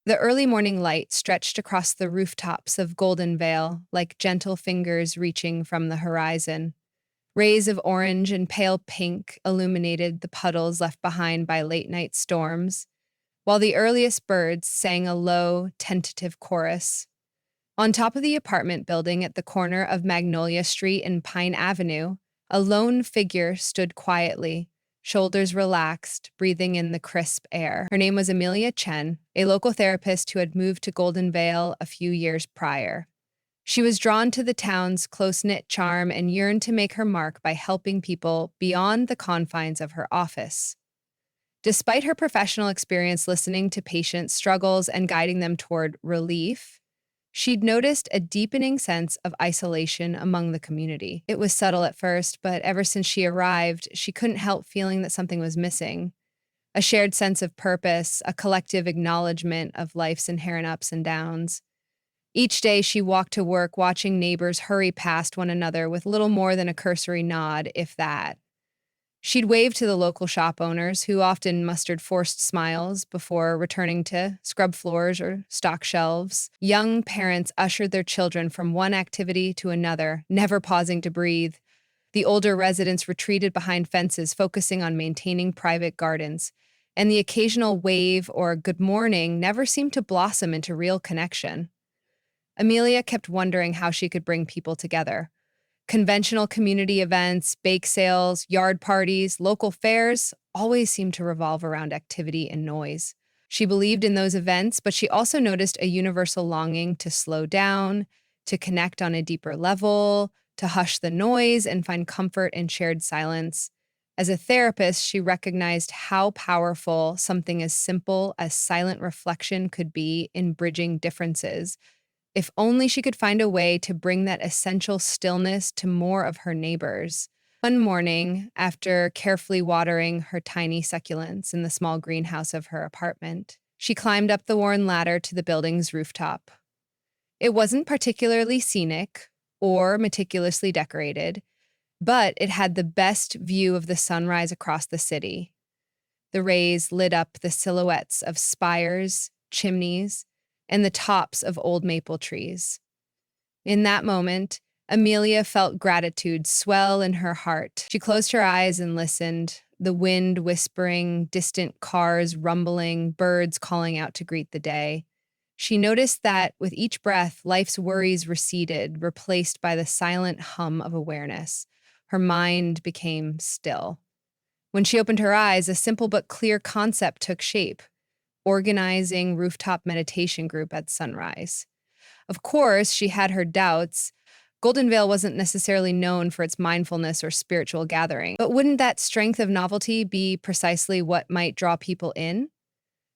The early morning light stretched across the rooftops of Golden Vale like gentle fingers reaching from the horizon. Rays of orange and pale pink illuminated the puddles left behind by late night storms, while the earliest birds sang a low, tentative chorus. On top of the apartment building at the corner of Magnolia Street and Pine Avenue, a lone figure stood quietly, shoulders relaxed, breathing in the crisp air. Her name was Amelia Chen, a local therapist who had moved to Golden Vale a few years prior. She was drawn to the town's close-knit charm and yearned to make her mark by helping people beyond the confines of her office. Despite her professional experience listening to patients' struggles and guiding them toward relief, she'd noticed a deepening sense of isolation among the community. It was subtle at first, but ever since she arrived, she couldn't help feeling that something was missing. A shared sense of purpose, a collective acknowledgement of life's inherent ups and downs. Each day she walked to work watching neighbors hurry past one another with little more than a cursory nod, if that. She'd wave to the local shop owners, who often mustered forced smiles before returning to scrub floors or stock shelves. Young parents ushered their children from one activity to another, never pausing to breathe. The older residents retreated behind fences, focusing on maintaining private gardens. And the occasional wave or good morning never seemed to blossom into real connection. Amelia kept wondering how she could bring people together. Conventional community events, bake sales, yard parties, local fairs always seemed to revolve around activity and noise. She believed in those events, but she also noticed a universal longing to slow down, to connect on a deeper level, to hush the noise and find comfort in shared silence. As a therapist, she recognized how powerful something as simple as silent reflection could be in bridging differences. If only she could find a way to bring that essential stillness to more of her neighbors. One morning, after carefully watering her tiny succulents in the small greenhouse of her apartment, she climbed up the worn ladder to the building's rooftop. It wasn't particularly scenic or meticulously decorated, but it had the best view of the sunrise across the city. The rays lit up the silhouettes of spires, chimneys, and the tops of old maple trees. In that moment, Amelia felt gratitude swell in her heart. She closed her eyes and listened, the wind whispering, distant cars rumbling, birds calling out to greet the day. She noticed that with each breath, life's worries receded, replaced by the silent hum of awareness. Her mind became still. When she opened her eyes, a simple but clear concept took shape: organizing rooftop meditation group at sunrise. Of course, she had her doubts. Golden Vale wasn't necessarily known for its mindfulness or spiritual gathering, but wouldn't that strength of novelty be precisely what might draw people in?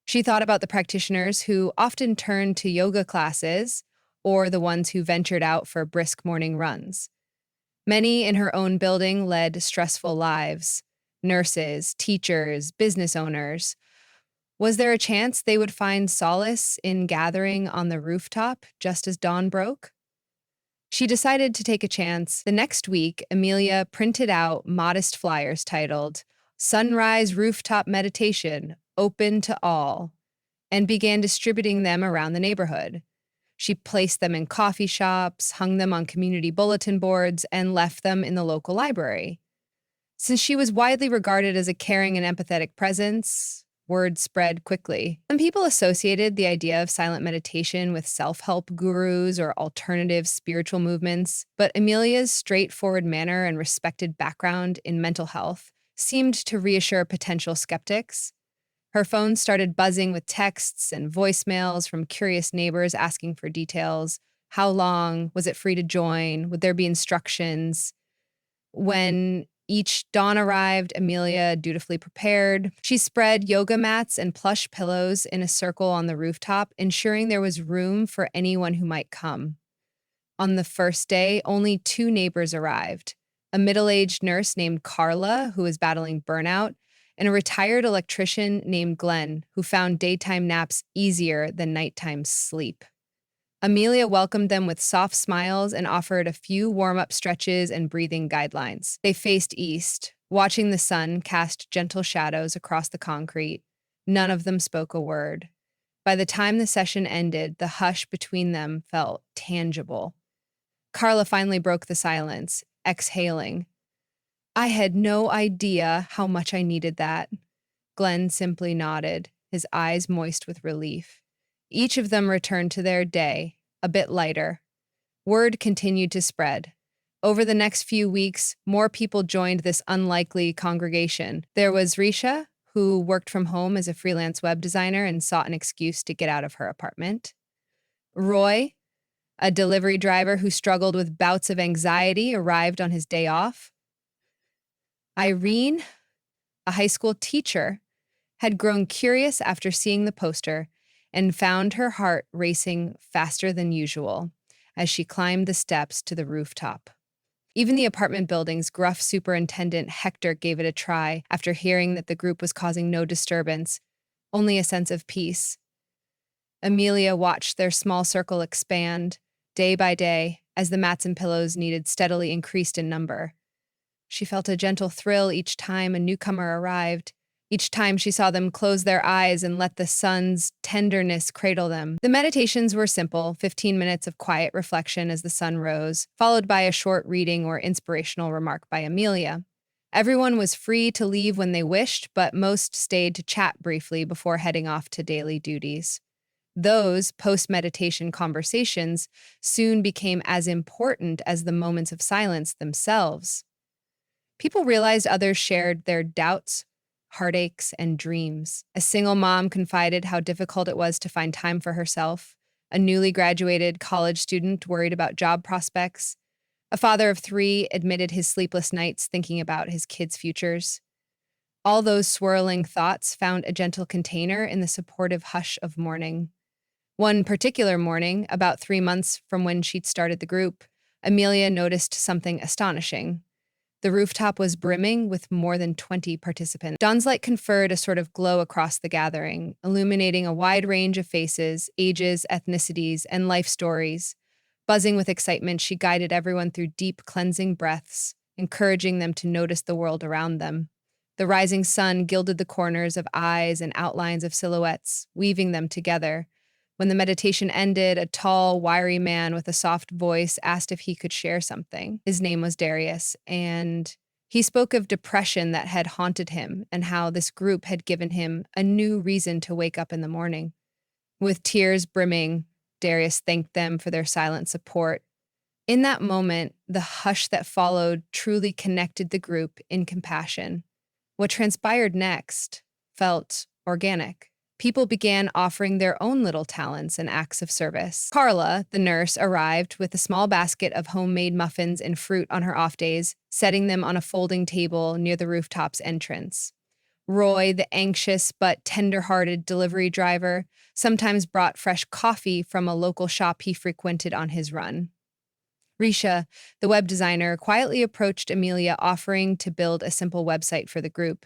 She thought about the practitioners who often turned to yoga classes or the ones who ventured out for brisk morning runs. Many in her own building led stressful lives: nurses, teachers, business owners. Was there a chance they would find solace in gathering on the rooftop just as dawn broke? She decided to take a chance. The next week, Amelia printed out modest flyers titled "Sunrise Rooftop Meditation, Open to All," and began distributing them around the neighborhood. She placed them in coffee shops, hung them on community bulletin boards, and left them in the local library. Since she was widely regarded as a caring and empathetic presence, word spread quickly. Some people associated the idea of silent meditation with self-help gurus or alternative spiritual movements, but Amelia's straightforward manner and respected background in mental health seemed to reassure potential skeptics. Her phone started buzzing with texts and voicemails from curious neighbors asking for details. How long? Was it free to join? Would there be instructions? When each dawn arrived, Amelia dutifully prepared. She spread yoga mats and plush pillows in a circle on the rooftop, ensuring there was room for anyone who might come. On the first day, only two neighbors arrived: a middle-aged nurse named Carla, who was battling burnout, and a retired electrician named Glenn, who found daytime naps easier than nighttime sleep. Amelia welcomed them with soft smiles and offered a few warm-up stretches and breathing guidelines. They faced east, watching the sun cast gentle shadows across the concrete. None of them spoke a word. By the time the session ended, the hush between them felt tangible. Carla finally broke the silence, exhaling. I had no idea how much I needed that. Glenn simply nodded, his eyes moist with relief. Each of them returned to their day, a bit lighter. Word continued to spread. Over the next few weeks, more people joined this unlikely congregation. There was Risha, who worked from home as a freelance web designer and sought an excuse to get out of her apartment. Roy, a delivery driver who struggled with bouts of anxiety, arrived on his day off. Irene, a high school teacher, had grown curious after seeing the poster and found her heart racing faster than usual as she climbed the steps to the rooftop. Even the apartment building's gruff superintendent Hector gave it a try after hearing that the group was causing no disturbance, only a sense of peace. Amelia watched their small circle expand, day by day, as the mats and pillows needed steadily increased in number. She felt a gentle thrill each time a newcomer arrived, each time she saw them close their eyes and let the sun's tenderness cradle them. The meditations were simple, 15 minutes of quiet reflection as the sun rose, followed by a short reading or inspirational remark by Amelia. Everyone was free to leave when they wished, but most stayed to chat briefly before heading off to daily duties. Those post-meditation conversations soon became as important as the moments of silence themselves. People realized others shared their doubts, heartaches, and dreams. A single mom confided how difficult it was to find time for herself. A newly graduated college student worried about job prospects. A father of 3 admitted his sleepless nights thinking about his kids' futures. All those swirling thoughts found a gentle container in the supportive hush of morning. One particular morning, about 3 months from when she'd started the group, Amelia noticed something astonishing. The rooftop was brimming with more than 20 participants. Dawn's light conferred a sort of glow across the gathering, illuminating a wide range of faces, ages, ethnicities, and life stories. Buzzing with excitement, she guided everyone through deep, cleansing breaths, encouraging them to notice the world around them. The rising sun gilded the corners of eyes and outlines of silhouettes, weaving them together. When the meditation ended, a tall, wiry man with a soft voice asked if he could share something. His name was Darius, and he spoke of depression that had haunted him and how this group had given him a new reason to wake up in the morning. With tears brimming, Darius thanked them for their silent support. In that moment, the hush that followed truly connected the group in compassion. What transpired next felt organic. People began offering their own little talents and acts of service. Carla, the nurse, arrived with a small basket of homemade muffins and fruit on her off days, setting them on a folding table near the rooftop's entrance. Roy, the anxious but tender-hearted delivery driver, sometimes brought fresh coffee from a local shop he frequented on his run. Risha, the web designer, quietly approached Amelia, offering to build a simple website for the group,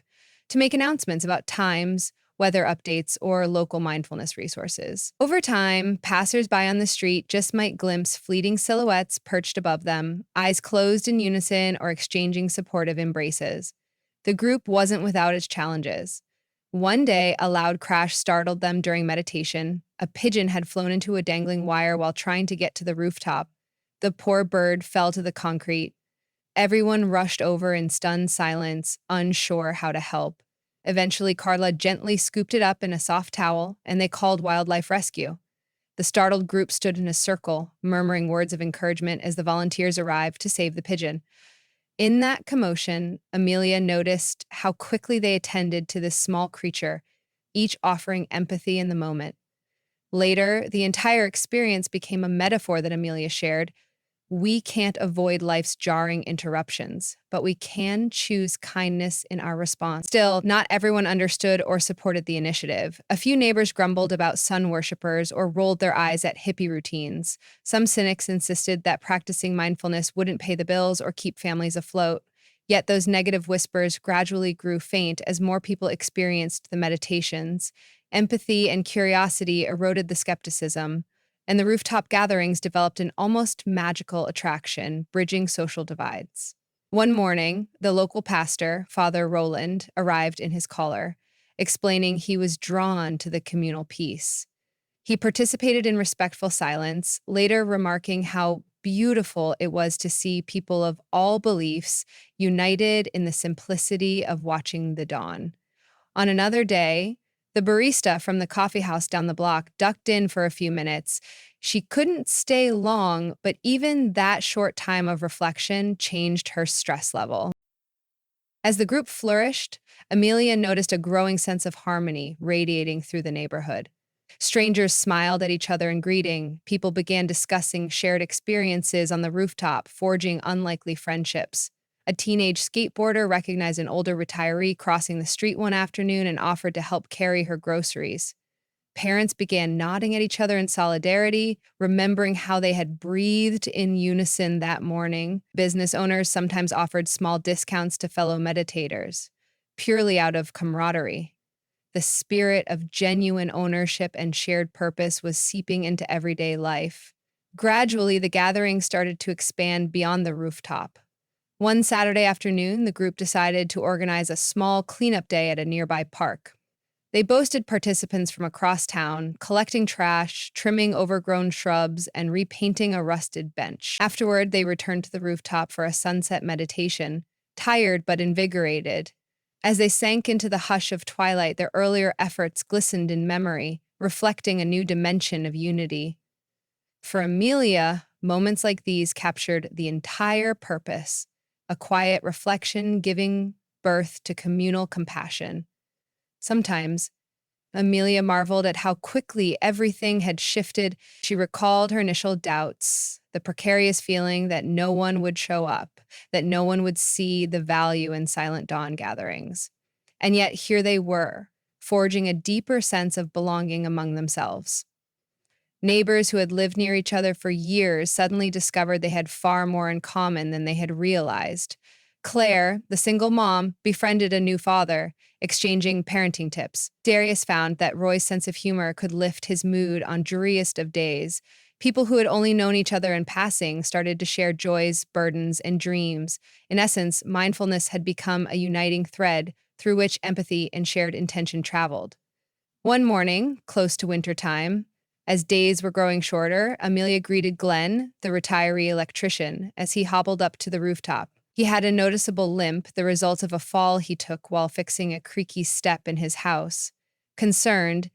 to make announcements about times, weather updates, or local mindfulness resources. Over time, passersby on the street just might glimpse fleeting silhouettes perched above them, eyes closed in unison or exchanging supportive embraces. The group wasn't without its challenges. One day, a loud crash startled them during meditation. A pigeon had flown into a dangling wire while trying to get to the rooftop. The poor bird fell to the concrete. Everyone rushed over in stunned silence, unsure how to help. Eventually, Carla gently scooped it up in a soft towel, and they called wildlife rescue. The startled group stood in a circle, murmuring words of encouragement as the volunteers arrived to save the pigeon. In that commotion, Amelia noticed how quickly they attended to this small creature, each offering empathy in the moment. Later, the entire experience became a metaphor that Amelia shared. We can't avoid life's jarring interruptions, but we can choose kindness in our response. Still, not everyone understood or supported the initiative. A few neighbors grumbled about sun worshippers or rolled their eyes at hippie routines. Some cynics insisted that practicing mindfulness wouldn't pay the bills or keep families afloat. Yet those negative whispers gradually grew faint as more people experienced the meditations. Empathy and curiosity eroded the skepticism, and the rooftop gatherings developed an almost magical attraction, bridging social divides. One morning, the local pastor, Father Roland, arrived in his collar, explaining he was drawn to the communal peace. He participated in respectful silence, later remarking how beautiful it was to see people of all beliefs united in the simplicity of watching the dawn. On another day, the barista from the coffee house down the block ducked in for a few minutes. She couldn't stay long, but even that short time of reflection changed her stress level. As the group flourished, Amelia noticed a growing sense of harmony radiating through the neighborhood. Strangers smiled at each other in greeting. People began discussing shared experiences on the rooftop, forging unlikely friendships. A teenage skateboarder recognized an older retiree crossing the street one afternoon and offered to help carry her groceries. Parents began nodding at each other in solidarity, remembering how they had breathed in unison that morning. Business owners sometimes offered small discounts to fellow meditators, purely out of camaraderie. The spirit of genuine ownership and shared purpose was seeping into everyday life. Gradually, the gathering started to expand beyond the rooftop. One Saturday afternoon, the group decided to organize a small cleanup day at a nearby park. They boasted participants from across town, collecting trash, trimming overgrown shrubs, and repainting a rusted bench. Afterward, they returned to the rooftop for a sunset meditation, tired but invigorated. As they sank into the hush of twilight, their earlier efforts glistened in memory, reflecting a new dimension of unity. For Amelia, moments like these captured the entire purpose, a quiet reflection giving birth to communal compassion. Sometimes, Amelia marveled at how quickly everything had shifted. She recalled her initial doubts, the precarious feeling that no one would show up, that no one would see the value in silent dawn gatherings. And yet here they were, forging a deeper sense of belonging among themselves. Neighbors who had lived near each other for years suddenly discovered they had far more in common than they had realized. Claire, the single mom, befriended a new father, exchanging parenting tips. Darius found that Roy's sense of humor could lift his mood on dreariest of days. People who had only known each other in passing started to share joys, burdens, and dreams. In essence, mindfulness had become a uniting thread through which empathy and shared intention traveled. One morning, close to winter time, as days were growing shorter, Amelia greeted Glenn, the retiree electrician, as he hobbled up to the rooftop. He had a noticeable limp, the result of a fall he took while fixing a creaky step in his house. Concerned,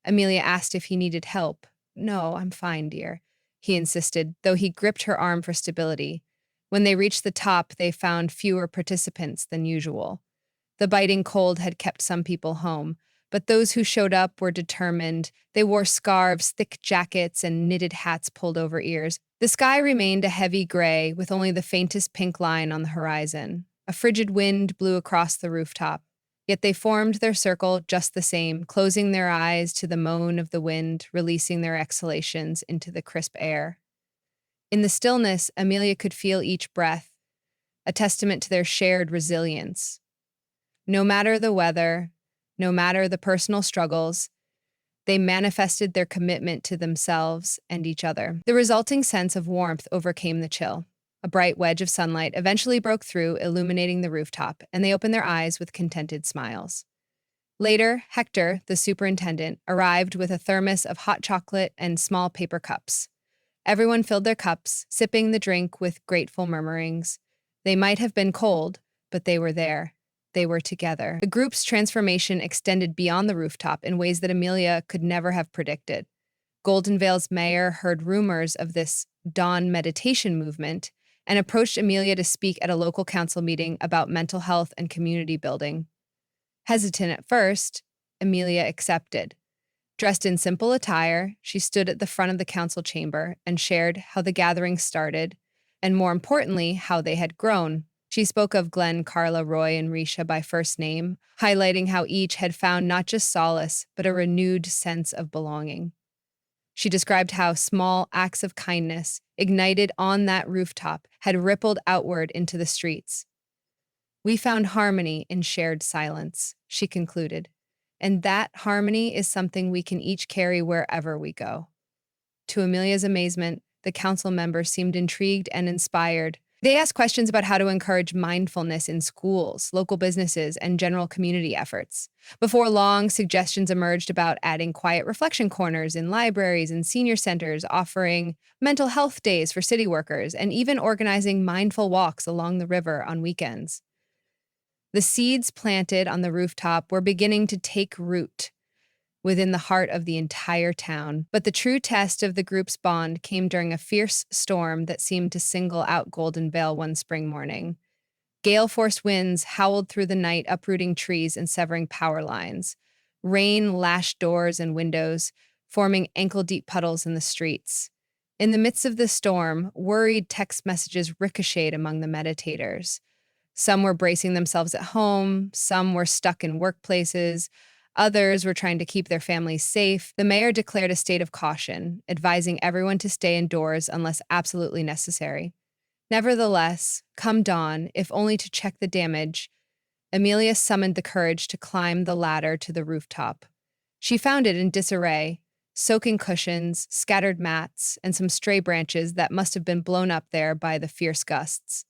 Amelia asked if he needed help. "No, I'm fine, dear," he insisted, though he gripped her arm for stability. When they reached the top, they found fewer participants than usual. The biting cold had kept some people home, but those who showed up were determined. They wore scarves, thick jackets, and knitted hats pulled over ears. The sky remained a heavy gray, with only the faintest pink line on the horizon. A frigid wind blew across the rooftop. Yet they formed their circle just the same, closing their eyes to the moan of the wind, releasing their exhalations into the crisp air. In the stillness, Amelia could feel each breath, a testament to their shared resilience. No matter the weather, no matter the personal struggles, they manifested their commitment to themselves and each other. The resulting sense of warmth overcame the chill. A bright wedge of sunlight eventually broke through, illuminating the rooftop, and they opened their eyes with contented smiles. Later, Hector, the superintendent, arrived with a thermos of hot chocolate and small paper cups. Everyone filled their cups, sipping the drink with grateful murmurings. They might have been cold, but they were there. They were together. The group's transformation extended beyond the rooftop in ways that Amelia could never have predicted. Goldenvale's mayor heard rumors of this dawn meditation movement and approached Amelia to speak at a local council meeting about mental health and community building. Hesitant at first, Amelia accepted. Dressed in simple attire, she stood at the front of the council chamber and shared how the gathering started, and more importantly, how they had grown. She spoke of Glenn, Carla, Roy, and Risha by first name, highlighting how each had found not just solace, but a renewed sense of belonging. She described how small acts of kindness, ignited on that rooftop, had rippled outward into the streets. "We found harmony in shared silence," she concluded, "and that harmony is something we can each carry wherever we go." To Amelia's amazement, the council members seemed intrigued and inspired. They asked questions about how to encourage mindfulness in schools, local businesses, and general community efforts. Before long, suggestions emerged about adding quiet reflection corners in libraries and senior centers, offering mental health days for city workers, and even organizing mindful walks along the river on weekends. The seeds planted on the rooftop were beginning to take root within the heart of the entire town. But the true test of the group's bond came during a fierce storm that seemed to single out Golden Vale one spring morning. Gale force winds howled through the night, uprooting trees and severing power lines. Rain lashed doors and windows, forming ankle deep puddles in the streets. In the midst of the storm, worried text messages ricocheted among the meditators. Some were bracing themselves at home, some were stuck in workplaces, others were trying to keep their families safe. The mayor declared a state of caution, advising everyone to stay indoors unless absolutely necessary. Nevertheless, come dawn, if only to check the damage, Amelia summoned the courage to climb the ladder to the rooftop. She found it in disarray, soaking cushions, scattered mats, and some stray branches that must have been blown up there by the fierce gusts.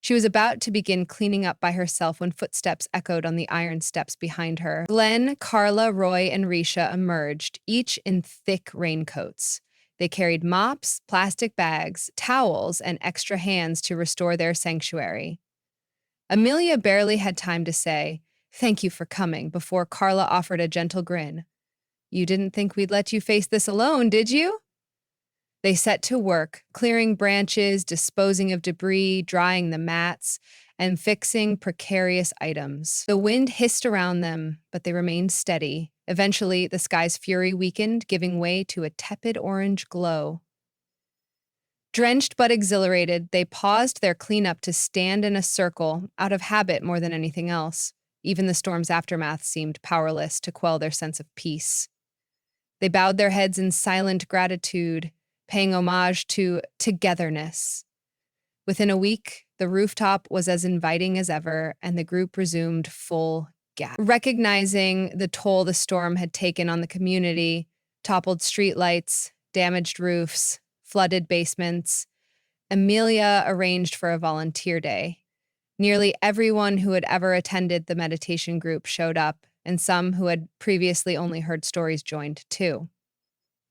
She was about to begin cleaning up by herself when footsteps echoed on the iron steps behind her. Glenn, Carla, Roy, and Risha emerged, each in thick raincoats. They carried mops, plastic bags, towels, and extra hands to restore their sanctuary. Amelia barely had time to say, "Thank you for coming," before Carla offered a gentle grin. "You didn't think we'd let you face this alone, did you?" They set to work, clearing branches, disposing of debris, drying the mats, and fixing precarious items. The wind hissed around them, but they remained steady. Eventually, the sky's fury weakened, giving way to a tepid orange glow. Drenched but exhilarated, they paused their cleanup to stand in a circle, out of habit more than anything else. Even the storm's aftermath seemed powerless to quell their sense of peace. They bowed their heads in silent gratitude, paying homage to togetherness. Within a week, the rooftop was as inviting as ever, and the group resumed full gas. Recognizing the toll the storm had taken on the community, toppled streetlights, damaged roofs, flooded basements, Amelia arranged for a volunteer day. Nearly everyone who had ever attended the meditation group showed up, and some who had previously only heard stories joined too.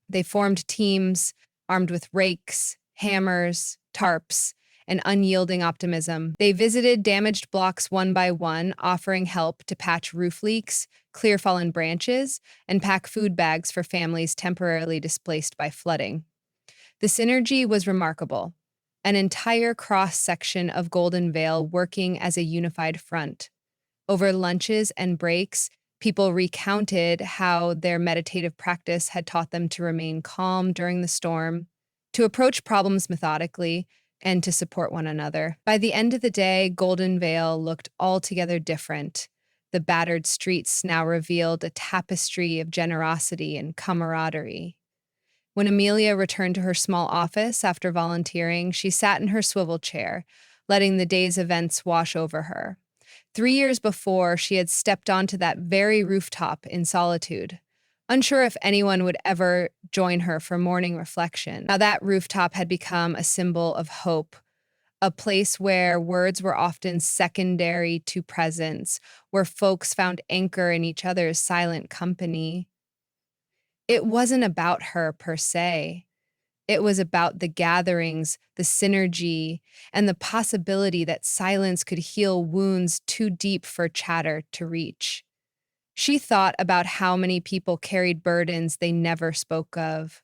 They formed teams, armed with rakes, hammers, tarps, and unyielding optimism. They visited damaged blocks one by one, offering help to patch roof leaks, clear fallen branches, and pack food bags for families temporarily displaced by flooding. The synergy was remarkable. An entire cross-section of Golden Vale working as a unified front. Over lunches and breaks, people recounted how their meditative practice had taught them to remain calm during the storm, to approach problems methodically, and to support one another. By the end of the day, Golden Vale looked altogether different. The battered streets now revealed a tapestry of generosity and camaraderie. When Amelia returned to her small office after volunteering, she sat in her swivel chair, letting the day's events wash over her. 3 years before, she had stepped onto that very rooftop in solitude, unsure if anyone would ever join her for morning reflection. Now that rooftop had become a symbol of hope, a place where words were often secondary to presence, where folks found anchor in each other's silent company. It wasn't about her per se. It was about the gatherings, the synergy, and the possibility that silence could heal wounds too deep for chatter to reach. She thought about how many people carried burdens they never spoke of,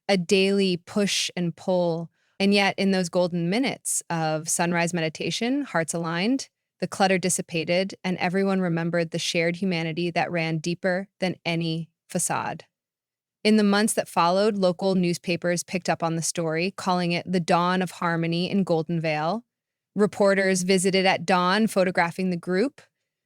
a daily push and pull. And yet, in those golden minutes of sunrise meditation, hearts aligned, the clutter dissipated, and everyone remembered the shared humanity that ran deeper than any facade. In the months that followed, local newspapers picked up on the story, calling it the dawn of harmony in Golden Vale. Reporters visited at dawn, photographing the group.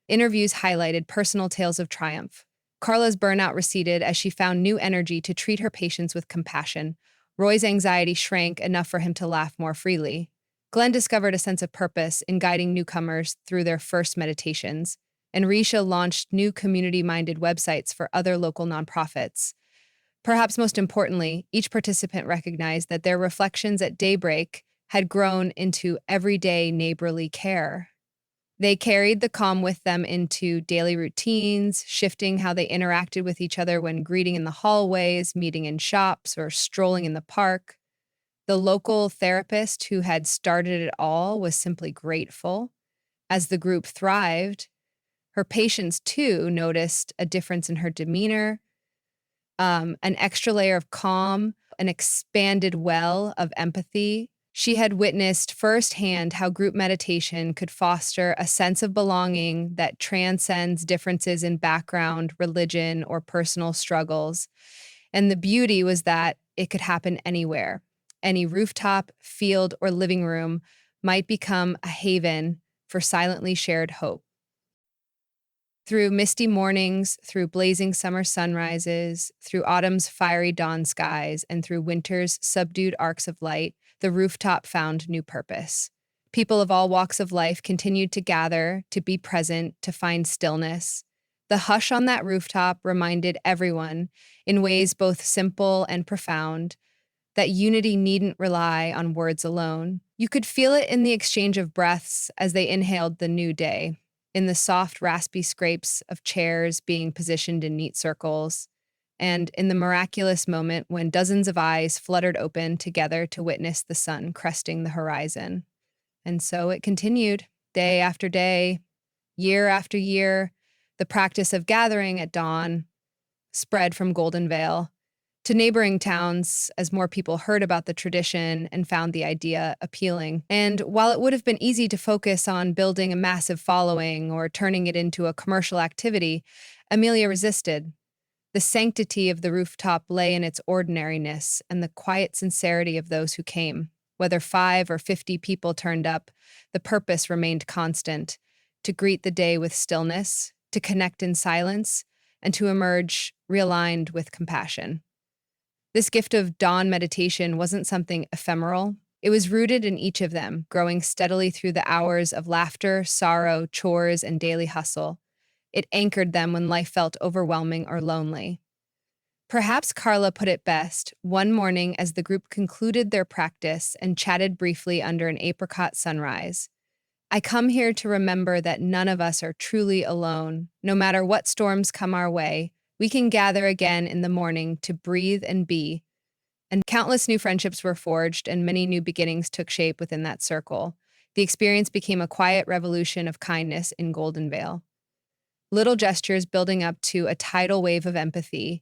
Interviews highlighted personal tales of triumph. Carla's burnout receded as she found new energy to treat her patients with compassion. Roy's anxiety shrank enough for him to laugh more freely. Glenn discovered a sense of purpose in guiding newcomers through their first meditations, and Risha launched new community-minded websites for other local nonprofits. Perhaps most importantly, each participant recognized that their reflections at daybreak had grown into everyday neighborly care. They carried the calm with them into daily routines, shifting how they interacted with each other when greeting in the hallways, meeting in shops, or strolling in the park. The local therapist who had started it all was simply grateful. As the group thrived, her patients too noticed a difference in her demeanor, an extra layer of calm, an expanded well of empathy. She had witnessed firsthand how group meditation could foster a sense of belonging that transcends differences in background, religion, or personal struggles. And the beauty was that it could happen anywhere. Any rooftop, field, or living room might become a haven for silently shared hope. Through misty mornings, through blazing summer sunrises, through autumn's fiery dawn skies, and through winter's subdued arcs of light, the rooftop found new purpose. People of all walks of life continued to gather, to be present, to find stillness. The hush on that rooftop reminded everyone, in ways both simple and profound, that unity needn't rely on words alone. You could feel it in the exchange of breaths as they inhaled the new day, in the soft, raspy scrapes of chairs being positioned in neat circles, and in the miraculous moment when dozens of eyes fluttered open together to witness the sun cresting the horizon. And so it continued, day after day, year after year. The practice of gathering at dawn spread from Golden Vale to neighboring towns as more people heard about the tradition and found the idea appealing. And while it would have been easy to focus on building a massive following or turning it into a commercial activity, Amelia resisted. The sanctity of the rooftop lay in its ordinariness and the quiet sincerity of those who came. Whether 5 or 50 people turned up, the purpose remained constant: to greet the day with stillness, to connect in silence, and to emerge realigned with compassion. This gift of dawn meditation wasn't something ephemeral. It was rooted in each of them, growing steadily through the hours of laughter, sorrow, chores, and daily hustle. It anchored them when life felt overwhelming or lonely. Perhaps Carla put it best one morning as the group concluded their practice and chatted briefly under an apricot sunrise. I come here to remember that none of us are truly alone. No matter what storms come our way, we can gather again in the morning to breathe and be. And countless new friendships were forged, and many new beginnings took shape within that circle. The experience became a quiet revolution of kindness in Golden Vale. Little gestures building up to a tidal wave of empathy.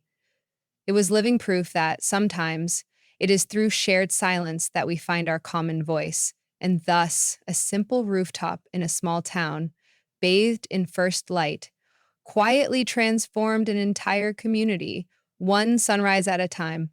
It was living proof that sometimes it is through shared silence that we find our common voice, and thus a simple rooftop in a small town, bathed in first light, quietly transformed an entire community, one sunrise at a time.